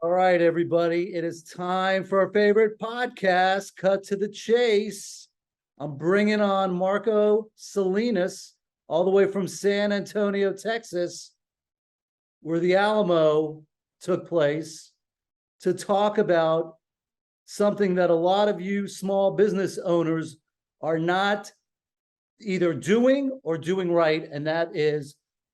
All right, everybody. It is time for our favorite podcast, Cut to the Chase. I'm bringing on Marco Salinas, all the way from San Antonio, Texas, where the Alamo took place, to talk about something that a lot of you small business owners are not either doing or doing right, and that is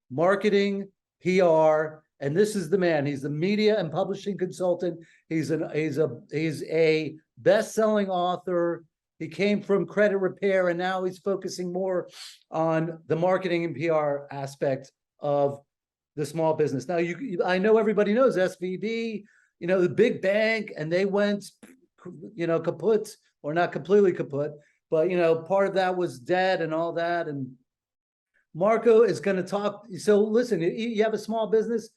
marketing, PR. And this is the man. He's the media and publishing consultant. He's a best-selling author. He came from credit repair, and now he's focusing more on the marketing and PR aspect of the small business. Now, I know everybody knows SVB, the big bank, and they went, kaput, or not completely kaput, but part of that was debt and all that. And Marco is going to talk. So listen, you have a small business.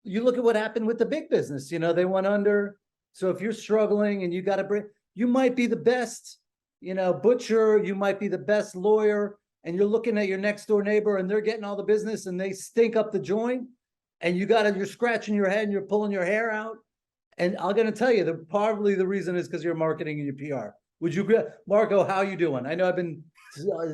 You look at what happened with the big business. They went under. So if you're struggling and you might be the best, butcher, you might be the best lawyer, and you're looking at your next door neighbor and they're getting all the business and they stink up the joint, and you're scratching your head and you're pulling your hair out. And I'm going to tell you that probably the reason is because you're marketing and your PR. Would you agree? Marco, how you doing? I know I've been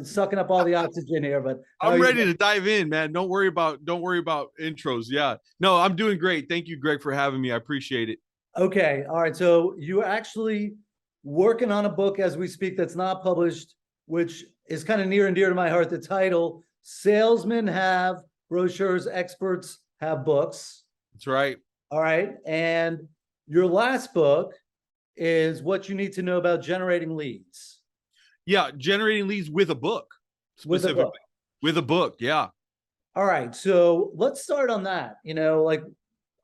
sucking up all the oxygen here, but I'm ready to dive in, man. Don't worry about intros. Yeah. No, I'm doing great. Thank you, Greg, for having me. I appreciate it. Okay. All right. So you're actually working on a book as we speak that's not published, which is kind of near and dear to my heart. The title, Salesmen Have Brochures, Experts Have Books. That's right. All right. And your last book is What You Need to Know About Generating Leads. Yeah, generating leads with a book, specifically. With a book, yeah. All right, so let's start on that. All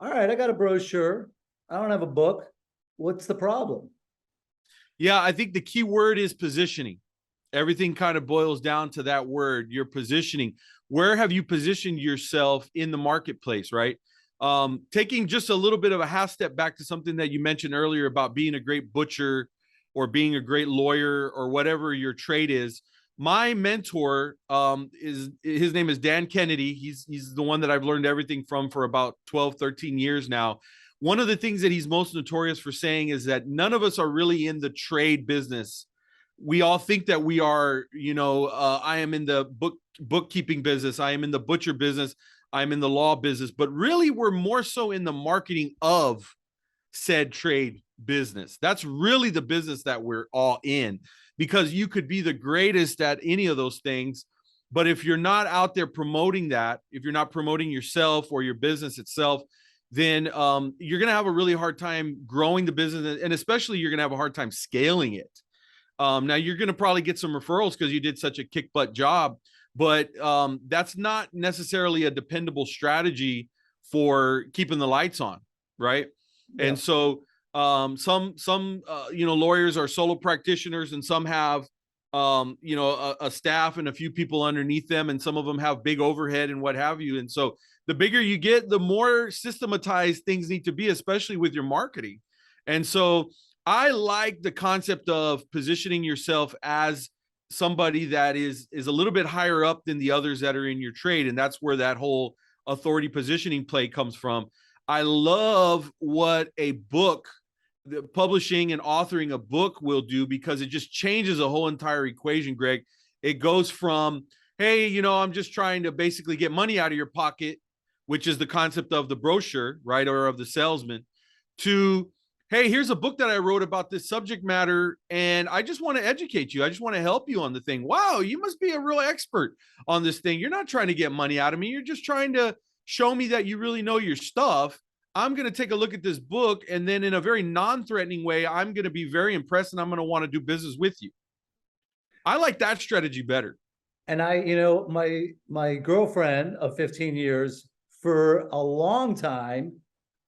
right, I got a brochure. I don't have a book. What's the problem? Yeah, I think the key word is positioning. Everything kind of boils down to that word, your positioning. Where have you positioned yourself in the marketplace, right? Taking just a little bit of a half step back to something that you mentioned earlier about being a great butcher or being a great lawyer or whatever your trade is. My mentor his name is Dan Kennedy. He's the one that I've learned everything from for about 12, 13 years now. One of the things that he's most notorious for saying is that none of us are really in the trade business. We all think that we are, I am in the bookkeeping business. I am in the butcher business. I'm in the law business, but really we're more so in the marketing of said trade business. That's really the business that we're all in, because you could be the greatest at any of those things, but if you're not out there promoting that, if you're not promoting yourself or your business itself, then you're going to have a really hard time growing the business, and especially you're going to have a hard time scaling it. Now you're going to probably get some referrals because you did such a kick butt job, but that's not necessarily a dependable strategy for keeping the lights on, right? Yeah. And so some lawyers are solo practitioners, and some have a staff and a few people underneath them, and some of them have big overhead and what have you. And so the bigger you get, the more systematized things need to be, especially with your marketing. And so I like the concept of positioning yourself as somebody that is a little bit higher up than the others that are in your trade, and that's where that whole authority positioning play comes from. I love what a book, the publishing and authoring a book will do, because it just changes a whole entire equation, Greg. It goes from, hey, I'm just trying to basically get money out of your pocket, which is the concept of the brochure, right, or of the salesman, to, hey, here's a book that I wrote about this subject matter, and I just want to educate you. I just want to help you on the thing. Wow, you must be a real expert on this thing. You're not trying to get money out of me. You're just trying to show me that you really know your stuff. I'm going to take a look at this book, and then in a very non-threatening way, I'm going to be very impressed, and I'm going to want to do business with you. I like that strategy better. And my girlfriend of 15 years for a long time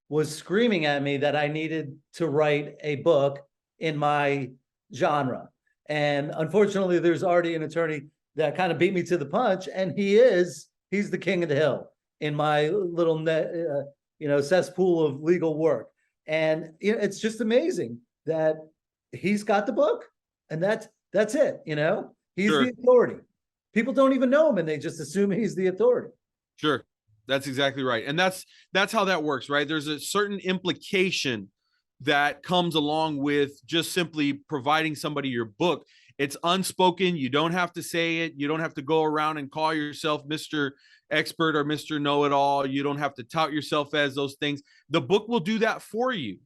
was screaming at me that I needed to write a book in my genre. And unfortunately, there's already an attorney that kind of beat me to the punch, and he's the king of the hill in my little cesspool of legal work. And it's just amazing that he's got the book, and that's it. He's Sure. The authority. People don't even know him, and they just assume he's the authority. Sure. That's exactly right. And that's how that works, right? There's a certain implication that comes along with just simply providing somebody your book. It's unspoken. You don't have to say it. You don't have to go around and call yourself Mr. Expert or Mr. Know-it-all. You don't have to tout yourself as those things. The book will do that for you.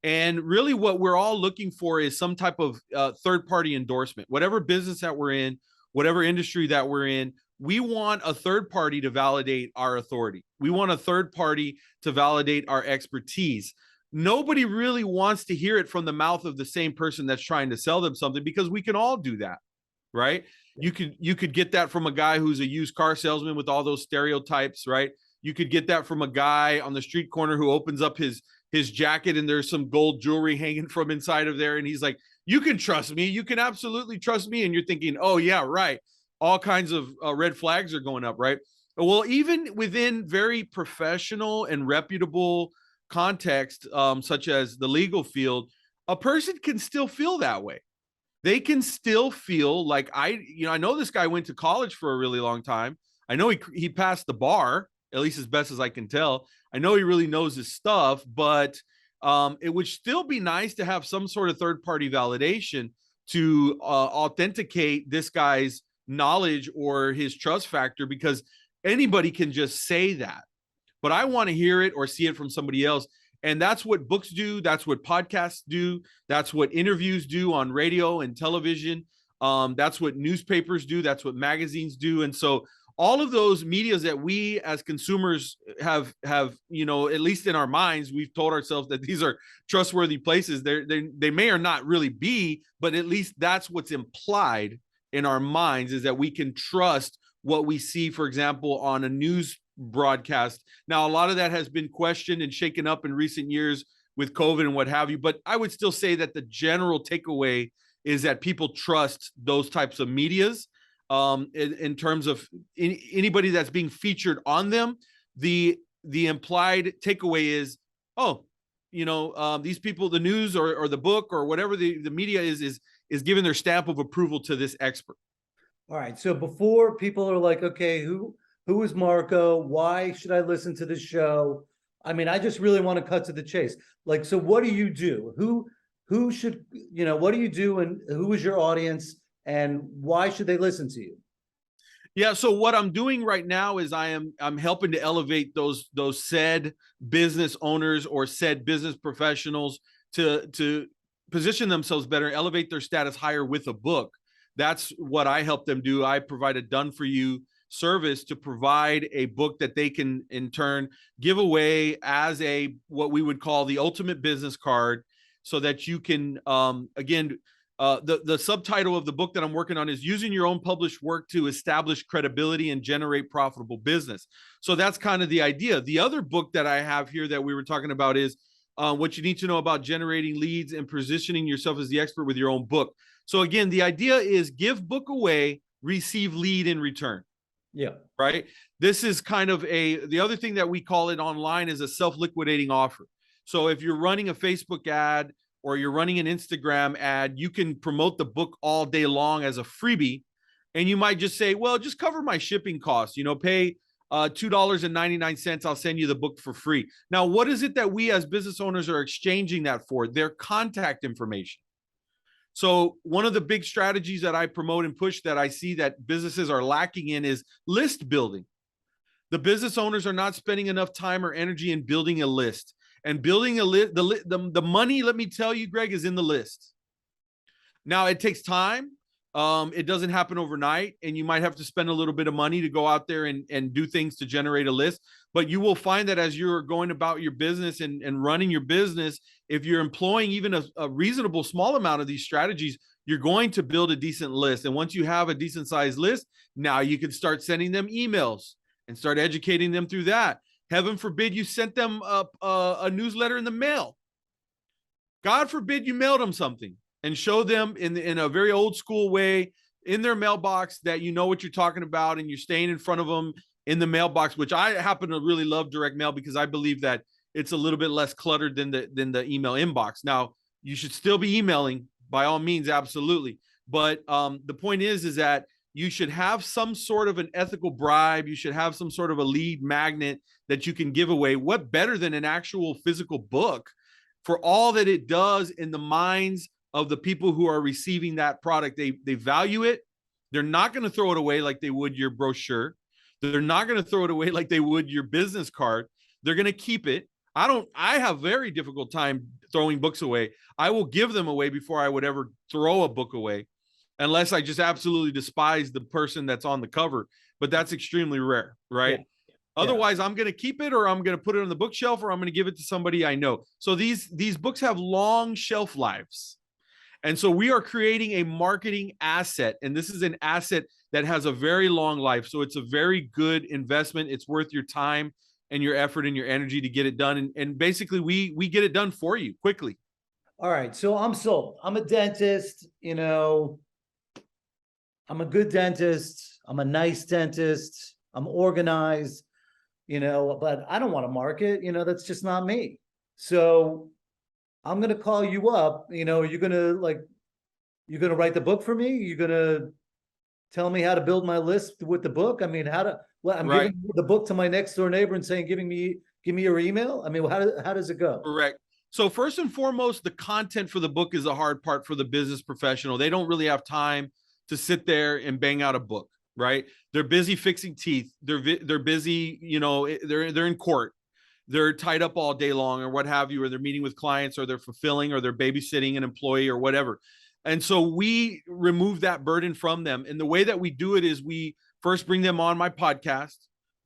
And really what we're all looking for is some type of third-party endorsement. Whatever business that we're in, whatever industry that we're in, we want a third party to validate our authority. We want a third party to validate our expertise. Nobody really wants to hear it from the mouth of the same person that's trying to sell them something, because we can all do that, right? You could get that from a guy who's a used car salesman with all those stereotypes, right? You could get that from a guy on the street corner who opens up his jacket and there's some gold jewelry hanging from inside of there. And he's like, you can trust me. You can absolutely trust me. And you're thinking, oh yeah, right. All kinds of red flags are going up, right? Well, even within very professional and reputable context, such as the legal field, a person can still feel that way. They can still feel like I know this guy went to college for a really long time. I know he passed the bar, at least as best as I can tell. I know he really knows his stuff, but it would still be nice to have some sort of third-party validation to authenticate this guy's knowledge or his trust factor, because anybody can just say that. But I want to hear it or see it from somebody else. And that's what books do. That's what podcasts do. That's what interviews do on radio and television. That's what newspapers do. That's what magazines do. And so all of those medias that we as consumers have, at least in our minds, we've told ourselves that these are trustworthy places. They may or not really be, but at least that's what's implied in our minds, is that we can trust what we see, for example, on a news broadcast. Now, a lot of that has been questioned and shaken up in recent years with COVID and what have you, but I would still say that the general takeaway is that people trust those types of medias. In terms of anybody that's being featured on them, the implied takeaway is, these people, the news or the book or whatever the media is giving their stamp of approval to this expert. All right. So before people are like, okay, who is Marco? Why should I listen to this show? I mean, I just really want to cut to the chase. Like, so what do you do? Who should, what do you do, and who is your audience, and why should they listen to you? Yeah. So what I'm doing right now is I'm helping to elevate those said business owners or said business professionals to position themselves better, elevate their status higher with a book. That's what I help them do. I provide a done for you service to provide a book that they can in turn give away as what we would call the ultimate business card, so that you can the subtitle of the book that I'm working on is Using Your Own Published Work to Establish Credibility and Generate Profitable Business. So that's kind of the idea. The other book that I have here that we were talking about is What You Need to Know About Generating Leads and Positioning Yourself as the Expert with Your Own Book. So again, the idea is give book away, receive lead in return. Yeah. Right. This is kind of the other thing that we call it online is a self-liquidating offer. So if you're running a Facebook ad or you're running an Instagram ad, you can promote the book all day long as a freebie. And you might just say, well, just cover my shipping costs, pay $2.99. I'll send you the book for free. Now, what is it that we as business owners are exchanging that for? Their contact information. So one of the big strategies that I promote and push that I see that businesses are lacking in is list building. The business owners are not spending enough time or energy in building a list. And building a list, the money, let me tell you, Greg, is in the list. Now, it takes time. It doesn't happen overnight, and you might have to spend a little bit of money to go out there and do things to generate a list. But you will find that as you're going about your business and running your business, if you're employing even a reasonable small amount of these strategies, you're going to build a decent list. And once you have a decent sized list, now you can start sending them emails and start educating them through that. Heaven forbid you sent them a newsletter in the mail. God forbid you mailed them something, and show them in a very old school way in their mailbox that you know what you're talking about, and you're staying in front of them in the mailbox, which I happen to really love direct mail because I believe that it's a little bit less cluttered than the email inbox. Now, you should still be emailing by all means, absolutely. But the point is that you should have some sort of an ethical bribe. You should have some sort of a lead magnet that you can give away. What better than an actual physical book for all that it does in the minds of the people who are receiving that product? They value it. They're not going to throw it away like they would your brochure. They're not going to throw it away like they would your business card. They're going to keep it. I have very difficult time throwing books away. I will give them away before I would ever throw a book away, unless I just absolutely despise the person that's on the cover. But that's extremely rare, right? Yeah. Otherwise, I'm going to keep it, or I'm going to put it on the bookshelf, or I'm going to give it to somebody I know. So these books have long shelf lives. And so we are creating a marketing asset, and this is an asset that has a very long life. So it's a very good investment. It's worth your time and your effort and your energy to get it done. And basically we get it done for you quickly. All right. So I'm sold. I'm a dentist, I'm a good dentist. I'm a nice dentist. I'm organized, but I don't want to market, that's just not me. So I'm going to call you up, you're going to write the book for me. You're going to tell me how to build my list with the book. I mean, I'm Right. giving the book to my next door neighbor and saying, give me your email. I mean, how does it go? Correct. So first and foremost, the content for the book is the hard part for the business professional. They don't really have time to sit there and bang out a book, right? They're busy fixing teeth. They're busy, they're in court. They're tied up all day long or what have you, or they're meeting with clients, or they're fulfilling, or they're babysitting an employee or whatever. And so we remove that burden from them. And the way that we do it is we first bring them on my podcast,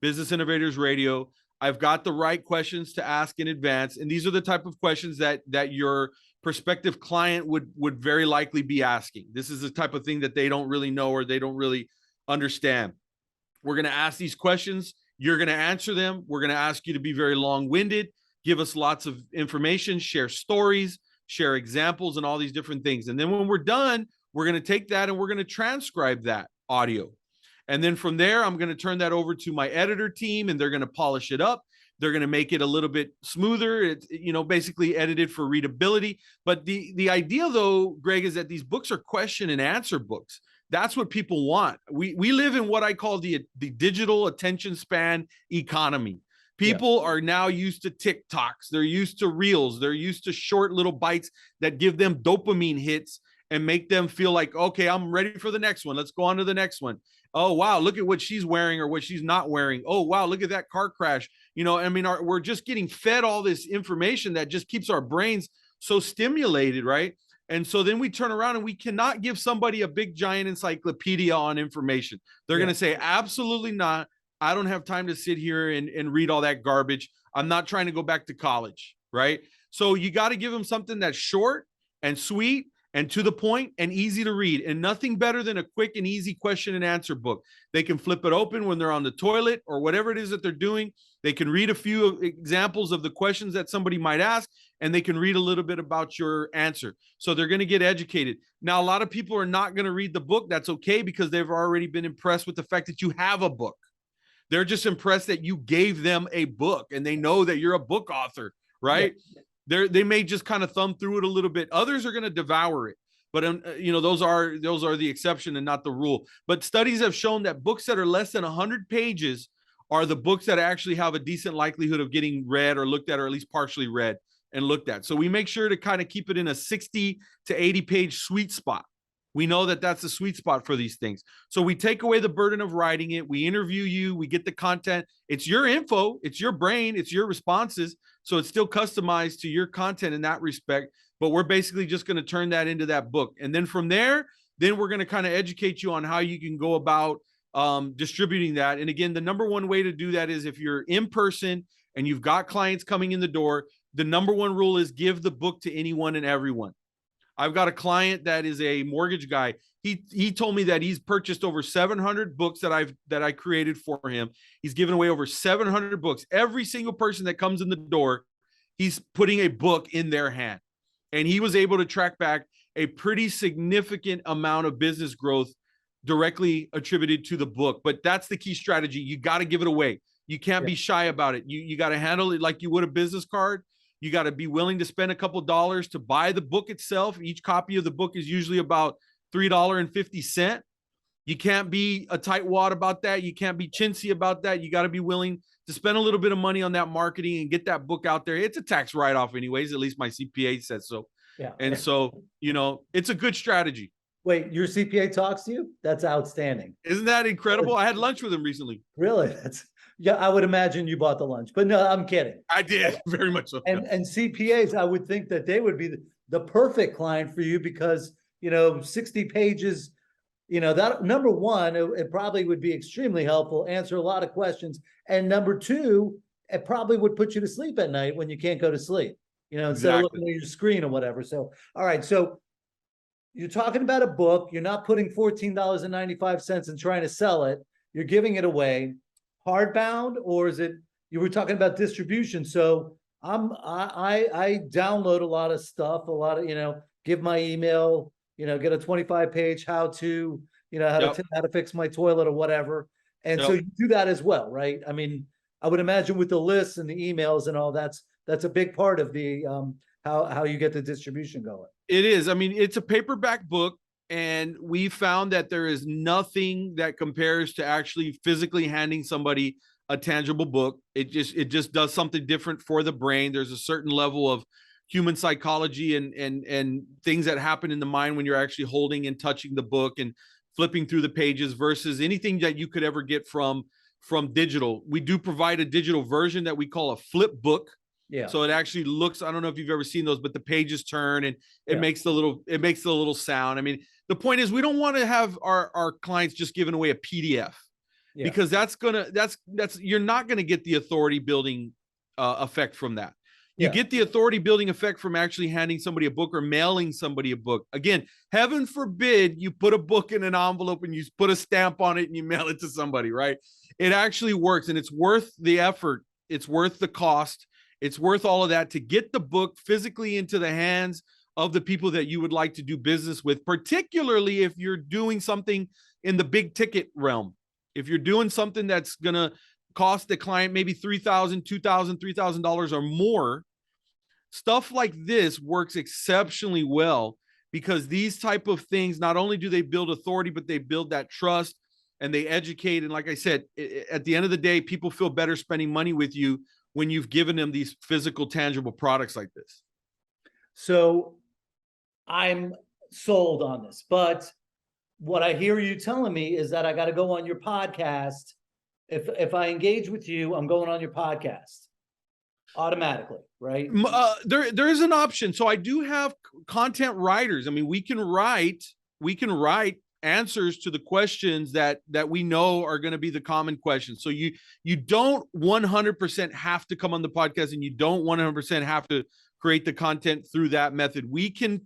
Business Innovators Radio. I've got the right questions to ask in advance. And these are the type of questions that your prospective client would very likely be asking. This is the type of thing that they don't really know or they don't really understand. We're going to ask these questions. You're going to answer them. We're going to ask you to be very long-winded, give us lots of information, share stories, share examples, and all these different things. And then when we're done, we're going to take that and we're going to transcribe that audio. And then from there, I'm going to turn that over to my editor team, and they're going to polish it up. They're going to make it a little bit smoother. It's, basically edited for readability. But the idea, though, Greg, is that these books are question and answer books. That's what people want. We live in what I call the digital attention span economy. People are now used to TikToks. They're used to reels. They're used to short little bites that give them dopamine hits and make them feel like, okay, I'm ready for the next one. Let's go on to the next one. Oh, wow, look at what she's wearing or what she's not wearing. Oh, wow, look at that car crash. We're just getting fed all this information that just keeps our brains so stimulated, right? And so then we turn around and we cannot give somebody a big giant encyclopedia on information. They're going to say, absolutely not. I don't have time to sit here and read all that garbage. I'm not trying to go back to college, right? So you got to give them something that's short and sweet and to the point and easy to read, and nothing better than a quick and easy question and answer book. They can flip it open when they're on the toilet or whatever it is that they're doing. They can read a few examples of the questions that somebody might ask, and they can read a little bit about your answer. So they're going to get educated. Now, a lot of people are not going to read the book. That's okay, because they've already been impressed with the fact that you have a book. They're just impressed that you gave them a book and they know that you're a book author, right? Yeah. They may just kind of thumb through it a little bit. Others are going to devour it. But those are the exception and not the rule. But studies have shown that books that are less than 100 pages are the books that actually have a decent likelihood of getting read or looked at, or at least partially read and looked at. So we make sure to kind of keep it in a 60 to 80 page sweet spot. We know that that's a sweet spot for these things. So we take away the burden of writing it. We interview you. We get the content. It's your info. It's your brain. It's your responses. So it's still customized to your content in that respect. But we're basically just going to turn that into that book. And then from there, then we're going to kind of educate you on how you can go about distributing that. And again, the number one way to do that is if you're in person and you've got clients coming in the door, the number one rule is give the book to anyone and everyone. I've got a client that is a mortgage guy. He told me that he's purchased over 700 books that I created for him. He's given away over 700 books. Every single person that comes in the door, he's putting a book in their hand. And he was able to track back a pretty significant amount of business growth directly attributed to the book. But that's the key strategy. You got to give it away. You can't be shy about it. You got to handle it like you would a business card. You got to be willing to spend a couple dollars to buy the book itself. Each copy of the book is usually about $3.50. You can't be a tightwad about that. You can't be chintzy about that. You got to be willing to spend a little bit of money on that marketing and get that book out there. It's a tax write-off anyways, at least my CPA says so. Yeah. And so, it's a good strategy. Wait, your CPA talks to you? That's outstanding. Isn't that incredible? I had lunch with him recently. Really? Yeah, I would imagine you bought the lunch, but no, I'm kidding. I did, very much so. And CPAs, I would think that they would be the perfect client for you because, 60 pages, that number one, it probably would be extremely helpful, answer a lot of questions. And number two, it probably would put you to sleep at night when you can't go to sleep, instead of looking at your screen or whatever. So, all right. So you're talking about a book. You're not putting $14.95 and trying to sell it. You're giving it away. Hardbound, or is it, you were talking about distribution. So I download a lot of stuff, give my email, get a 25-page how to, how to fix my toilet or whatever. And so you do that as well, right? I mean, I would imagine with the lists and the emails and all that's a big part of the how you get the distribution going. It is. I mean, it's a paperback book, and we found that there is nothing that compares to actually physically handing somebody a tangible book. It just does something different for the brain. There's a certain level of human psychology and things that happen in the mind when you're actually holding and touching the book and flipping through the pages versus anything that you could ever get from digital. We do provide a digital version that we call a flip book. Yeah. So it actually looks, I don't know if you've ever seen those, but the pages turn and it makes the little sound. I mean, the point is we don't want to have our clients just giving away a PDF because you're not going to get the authority building effect from that. You get the authority building effect from actually handing somebody a book or mailing somebody a book. Again, heaven forbid you put a book in an envelope and you put a stamp on it and you mail it to somebody, right? It actually works, and it's worth the effort. It's worth the cost. It's worth all of that to get the book physically into the hands of the people that you would like to do business with, particularly if you're doing something in the big ticket realm. If you're doing something that's going to cost the client maybe $3,000, $2,000, $3,000 or more, stuff like this works exceptionally well because these type of things, not only do they build authority, but they build that trust and they educate. And like I said, at the end of the day, people feel better spending money with you when you've given them these physical, tangible products like this. So I'm sold on this, but what I hear you telling me is that I got to go on your podcast. If I engage with you, I'm going on your podcast automatically, right? There is an option. So I do have content writers. I mean, we can write answers to the questions that we know are going to be the common questions. So you don't 100% have to come on the podcast, and you don't 100% have to create the content through that method. We can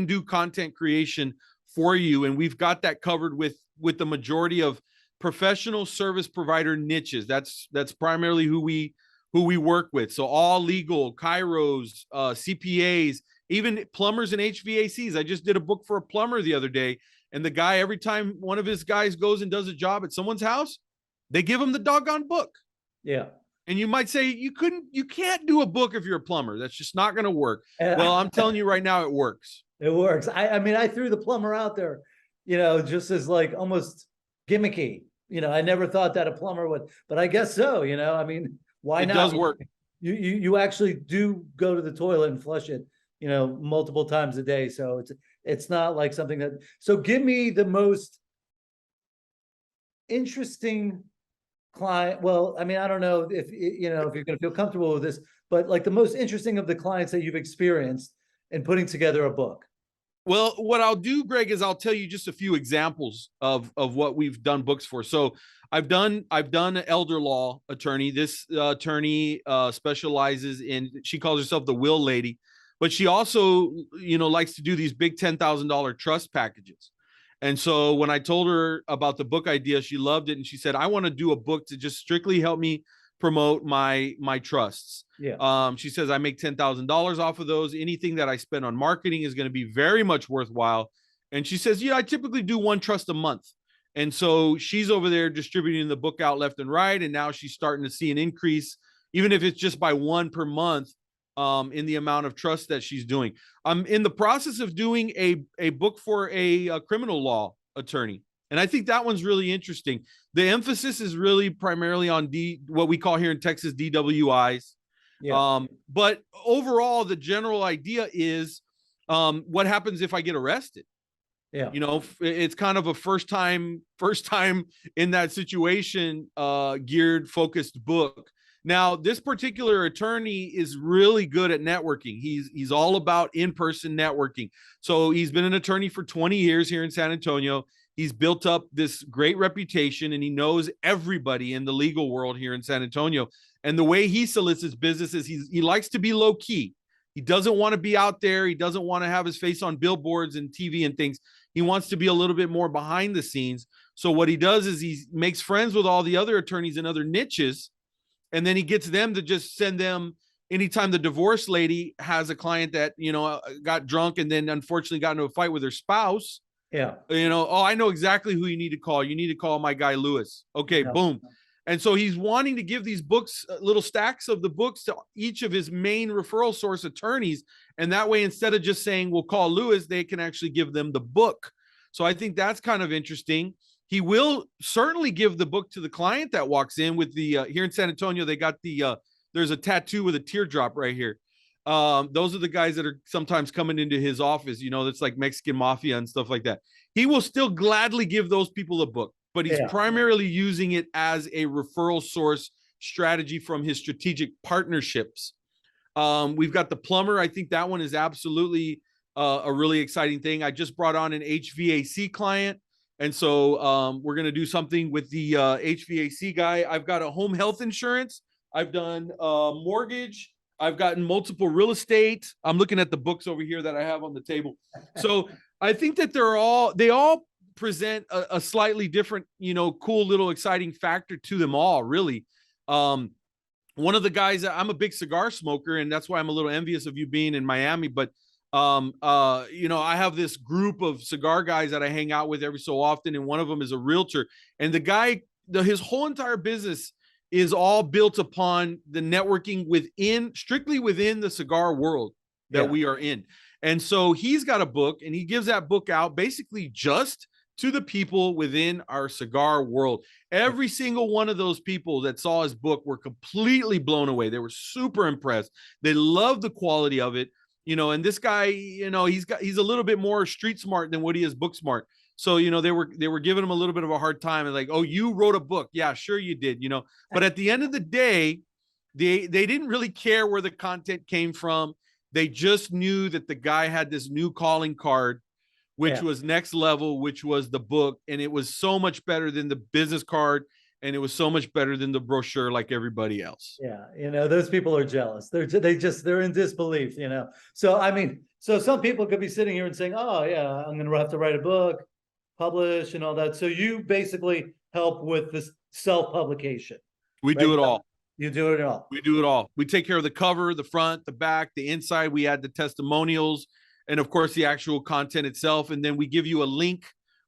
do content creation for you, and we've got that covered with the majority of professional service provider niches. That's primarily who we work with. So all legal, chiros, CPAs, even plumbers and HVACs. I just did a book for a plumber the other day, and the guy, every time one of his guys goes and does a job at someone's house, they give him the doggone book. Yeah. And you might say you can't do a book if you're a plumber. That's just not going to work. Well, I'm telling you right now, it works. It works. I mean, I threw the plumber out there, just as like almost gimmicky. I never thought that a plumber would, but I guess so. I mean, why not? It does work. You actually do go to the toilet and flush it, multiple times a day. So it's not like something that. So give me the most interesting client. Well, I mean, I don't know if you're going to feel comfortable with this, but like the most interesting of the clients that you've experienced in putting together a book. Well, what I'll do, Greg, is I'll tell you just a few examples of what we've done books for. So I've done an elder law attorney. This attorney specializes in, she calls herself the will lady, but she also, likes to do these big $10,000 trust packages. And so when I told her about the book idea, she loved it. And she said, I want to do a book to just strictly help me promote my trusts. Yeah. She says, I make $10,000 off of those. Anything that I spend on marketing is going to be very much worthwhile. And she says, I typically do one trust a month. And so she's over there distributing the book out left and right. And now she's starting to see an increase, even if it's just by one per month, in the amount of trust that she's doing. I'm in the process of doing a book for a criminal law attorney. And I think that one's really interesting. The emphasis is really primarily on what we call here in Texas DWIs. Yeah. But overall, the general idea is what happens if I get arrested? Yeah. It's kind of a first time in that situation, geared, focused book. Now, this particular attorney is really good at networking. He's all about in-person networking. So he's been an attorney for 20 years here in San Antonio. He's built up this great reputation, and he knows everybody in the legal world here in San Antonio. And the way he solicits business is he likes to be low key. He doesn't want to be out there. He doesn't want to have his face on billboards and TV and things. He wants to be a little bit more behind the scenes. So what he does is he makes friends with all the other attorneys in other niches, and then he gets them to just send them anytime the divorce lady has a client that, got drunk and then unfortunately got into a fight with her spouse. Yeah. Oh, I know exactly who you need to call. You need to call my guy, Lewis. Okay, Yeah. boom. And so he's wanting to give these books, little stacks of the books, to each of his main referral source attorneys. And that way, instead of just saying, we'll call Lewis, they can actually give them the book. So I think that's kind of interesting. He will certainly give the book to the client that walks in with the, here in San Antonio, they got there's a tattoo with a teardrop right here. Those are the guys that are sometimes coming into his office, that's like Mexican mafia and stuff like that. He will still gladly give those people a book, but he's primarily using it as a referral source strategy from his strategic partnerships. We've got the plumber. I think that one is absolutely a really exciting thing. I just brought on an HVAC client. And so we're going to do something with the HVAC guy. I've got a home health insurance. I've done mortgage. I've gotten multiple real estate. I'm looking at the books over here that I have on the table. So I think that they all present a slightly different, cool little exciting factor to them all, really. One of the guys, I'm a big cigar smoker, and that's why I'm a little envious of you being in Miami. But I have this group of cigar guys that I hang out with every so often, and one of them is a realtor. And the guy, his whole entire business is all built upon the networking strictly within the cigar world that we are in. And so he's got a book, and he gives that book out basically just to the people within our cigar world. Every single one of those people that saw his book were completely blown away. They were super impressed. They loved the quality of it. And this guy, he's a little bit more street smart than what he is book smart. So, they were giving him a little bit of a hard time, and like, oh, you wrote a book. Yeah, sure you did, but at the end of the day, they didn't really care where the content came from. They just knew that the guy had this new calling card, which was next level, which was the book. And it was so much better than the business card. And it was so much better than the brochure, like everybody else. Yeah. Those people are jealous. They're in disbelief, So some people could be sitting here and saying, oh yeah, I'm going to have to write a book, publish and all that. So you basically help with this self-publication. We do it all. You do it all. We do it all. We take care of the cover, the front, the back, the inside. We add the testimonials, and of course the actual content itself. And then we give you a link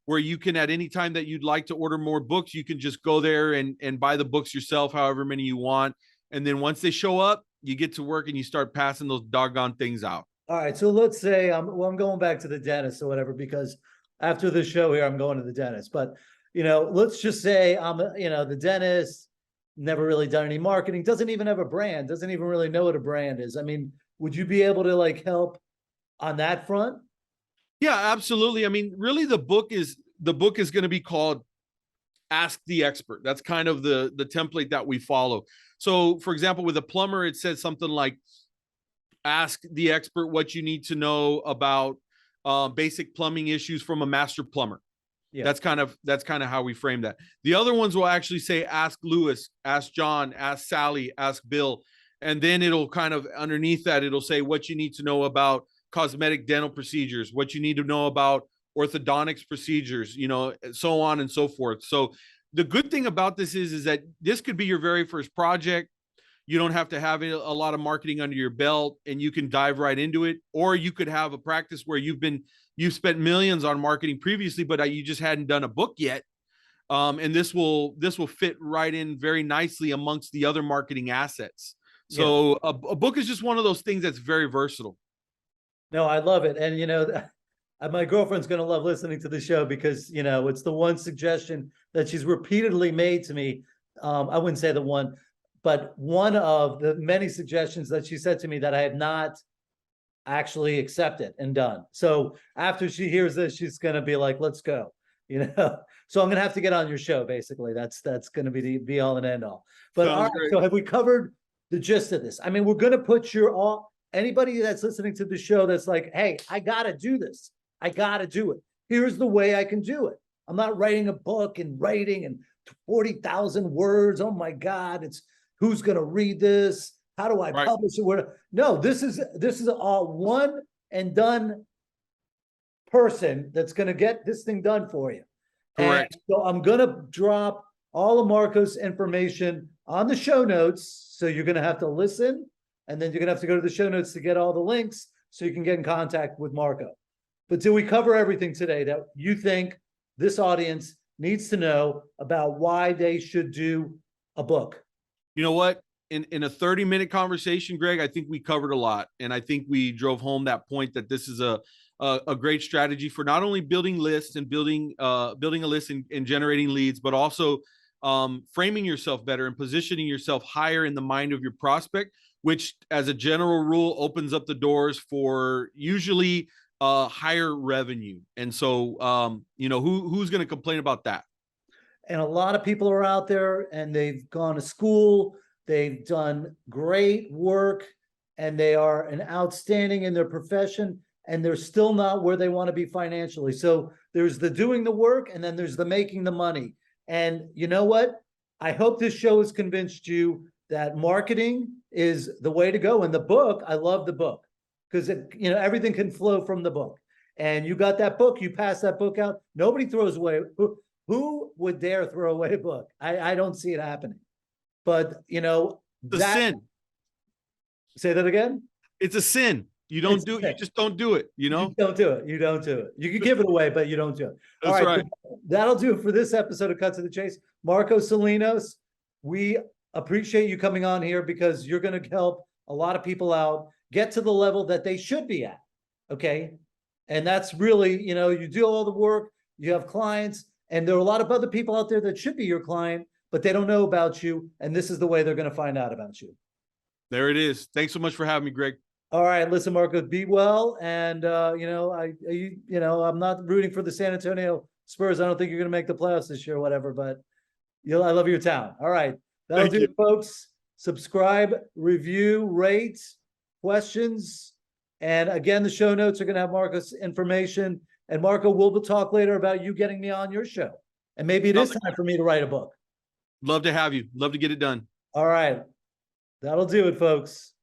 where you can, at any time that you'd like to order more books, you can just go there and buy the books yourself, however many you want. And then once they show up, you get to work and you start passing those doggone things out. All right. So let's say I'm going back to the dentist or whatever, because after the show here, I'm going to the dentist. But, let's just say I'm, the dentist, never really done any marketing, doesn't even have a brand, doesn't even really know what a brand is. I mean, would you be able to help on that front? Yeah, absolutely. I mean, really the book is going to be called Ask the Expert. That's kind of the template that we follow. So for example, with a plumber, it says something like, ask the expert what you need to know about basic plumbing issues from a master plumber. Yeah. That's kind of how we frame that. The other ones will actually say, ask Lewis, ask John, ask Sally, ask Bill. And then it'll kind of underneath that, it'll say what you need to know about cosmetic dental procedures, what you need to know about orthodontics procedures, so on and so forth. So the good thing about this is that this could be your very first project. You don't have to have a lot of marketing under your belt, and you can dive right into it. Or you could have a practice where you've spent millions on marketing previously, but you just hadn't done a book yet. And this will fit right in very nicely amongst the other marketing assets. So a book is just one of those things that's very versatile. No, I love it. And My girlfriend's going to love listening to the show because, you know, it's the one suggestion that she's repeatedly made to me. I wouldn't say the one, but one of the many suggestions that she said to me that I have not actually accepted and done. So after she hears this, she's going to be like, let's go, you know? So I'm going to have to get on your show. Basically, that's going to be the be all and end all. But all Sounds right, great. so have we covered the gist of this? I mean, we're going to put your all, anybody that's listening to the show that's like, hey, I got to do this. I got to do it. Here's the way I can do it. I'm not writing a book and writing and 40,000 words. Oh my God, it's who's going to read this? How do I Right. publish it? No, this is a one and done person that's going to get this thing done for you. Correct. And so I'm going to drop all of Marco's information on the show notes. So you're going to have to listen, and then you're going to have to go to the show notes to get all the links so you can get in contact with Marco. But do we cover everything today that you think this audience needs to know about why they should do a book? You know what? In a 30-minute conversation, Greg, I think we covered a lot. And I think we drove home that point that this is a great strategy for not only building lists and building a list and generating leads, but also framing yourself better and positioning yourself higher in the mind of your prospect, which as a general rule opens up the doors for usually higher revenue. And so, you know, who's going to complain about that? And a lot of people are out there and they've gone to school, they've done great work, and they are an outstanding in their profession, and they're still not where they want to be financially. So there's the doing the work, and then there's the making the money. And you know what? I hope this show has convinced you that marketing is the way to go. And the book, I love the book because you know, everything can flow from the book. And you got that book, you pass that book out. Nobody throws away. Who would dare throw away a book? I don't see it happening. But you know, It's a sin. Say that again. It's a sin. You don't do it. You just don't do it. You know, you don't do it. You don't do it. You can give it away, but you don't do it. That's All right. right. So that'll do it for this episode of Cut to the Chase. Marco Salinas, we appreciate you coming on here because you're going to help a lot of people out get to the level that they should be at. Okay. And that's really, you know, you do all the work, you have clients, and there are a lot of other people out there that should be your client, but they don't know about you. And this is the way they're going to find out about you. There it is. Thanks so much for having me, Greg. All right, listen, Marco, be well. And, you know, I'm not rooting for the San Antonio Spurs. I don't think you're going to make the playoffs this year or whatever, but I love your town. All right. That'll do it, folks. Subscribe, review, rate, questions. And again, the show notes are going to have Marco's information. And Marco, we'll talk later about you getting me on your show. And maybe it is time for me to write a book. Love to have you. Love to get it done. All right. That'll do it, folks.